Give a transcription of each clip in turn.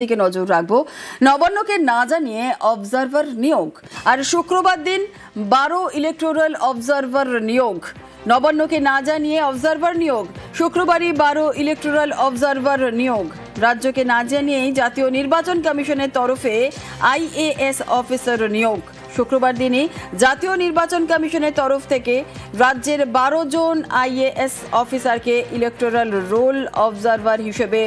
দিকে নজর রাখবো। নবান্নকে না জানিয়ে অবজারভার নিয়োগ, আর শুক্রবার দিন 12 ইলেকটোরাল অবজারভার নিয়োগ। নবান্নকে না জানিয়ে অবজারভার নিয়োগ, শুক্রবারই 12 ইলেকটোরাল অবজারভার নিয়োগ। রাজ্যকে না জানিয়েই জাতীয় নির্বাচন কমিশনের তরফে আইএএস অফিসার নিয়োগ। শুক্রবার দিনই জাতীয় নির্বাচন কমিশনের তরফ থেকে রাজ্যের 12 জন আইএএস অফিসারকে ইলেকটোরাল রোল অবজারভার হিসেবে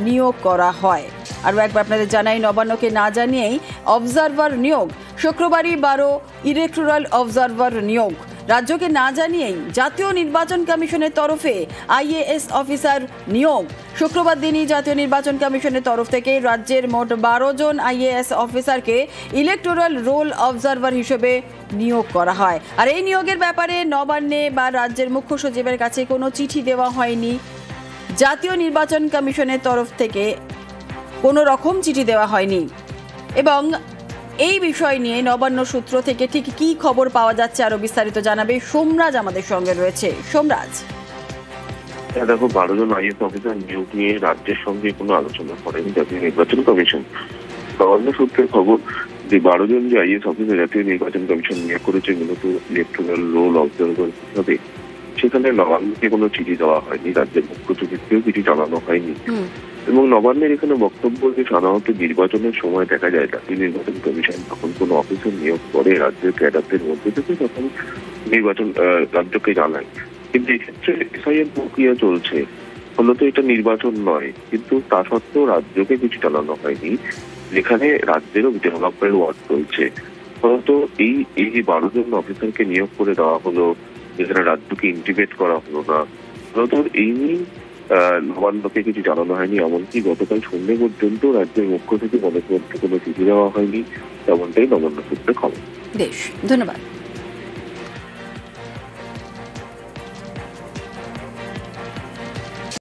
নিয়োগ করা হয়। আরও একবার আপনাদের জানাই, নবান্নকে না জানিয়েই অবজারভার নিয়োগ, শুক্রবারই 12 ইলেকটোরাল অবজারভার নিয়োগ। রাজ্যকে না জানিয়েই জাতীয় নির্বাচন কমিশনের তরফে আইএএস অফিসার নিয়োগ। শুক্রবার দিনই জাতীয় নির্বাচন কমিশনের তরফ থেকে রাজ্যের মোট 12 জন আইএএস অফিসারকে ইলেকটোরাল রোল অবজারভার হিসেবে নিয়োগ করা হয়। আর এই নিয়োগের ব্যাপারে নবান্নে বা রাজ্যের মুখ্য সচিবের কাছে কোনো চিঠি দেওয়া হয়নি। জাতীয় নির্বাচন কমিশনের তরফ থেকে কোনো রকম চিঠি দেওয়া হয়নি। এবং এই বিষয় নিয়ে নবান্ন সূত্র থেকে ঠিক কি খবর পাওয়া যাচ্ছে আরো বিস্তারিত জানাবে সোমরাজ আমাদের সঙ্গে রয়েছে। সোমরাজ, দেখো, 12 জন আইএস অফিসার নিয়োগ নিয়ে রাজ্যের সঙ্গে কোনো আলোচনা করেনি জাতীয় নির্বাচন কমিশন। নবান্ন সূত্রের খবর যে 12 জন যে আইএস অফিসার জাতীয় নির্বাচন কমিশন নিয়োগ করেছে মূলত ইলেকটোরাল রোল অবজারভার হিসাবে, সেখানে নবান্নকে কোনো চিঠি দেওয়া হয়নি, রাজ্যের মুখ্য সচিবকেও কিছু জানানো হয়নি। এবং নবান্নের এখানে বক্তব্য যে সাধারণত নির্বাচনের সময় দেখা যায় জাতীয় নির্বাচন কমিশন যখন কোনো অফিসার নিয়োগ করে রাজ্যের ক্যাডারদের মধ্যে থেকে তখন নির্বাচন রাজ্যকে জানায়। কিন্তু এক্ষেত্রে এসআইএর প্রক্রিয়া চলছে, ফলত এটা নির্বাচন নয়, কিন্তু তা সত্ত্বেও রাজ্যকে কিছু জানানো হয়নি, যেখানে রাজ্যেরও ডেভেলপমেন্ট ওয়ার্ক চলছে। ফলত এই যে 12 জন অফিসারকে নিয়োগ করে দেওয়া হলো, যেখানে রাজ্যকে ইন্টিগ্রেট করা হলো না, ফলত এই নিয়ে নবান্নকে কিছু জানানো হয়নি। এমনকি গতকাল সন্ধ্যে পর্যন্ত রাজ্যের মুখ্য সচিব মধ্যে কোনো চিঠি দেওয়া হয়নি, তেমনটাই নবান্ন সূত্রে খবর। বেশ, ধন্যবাদ।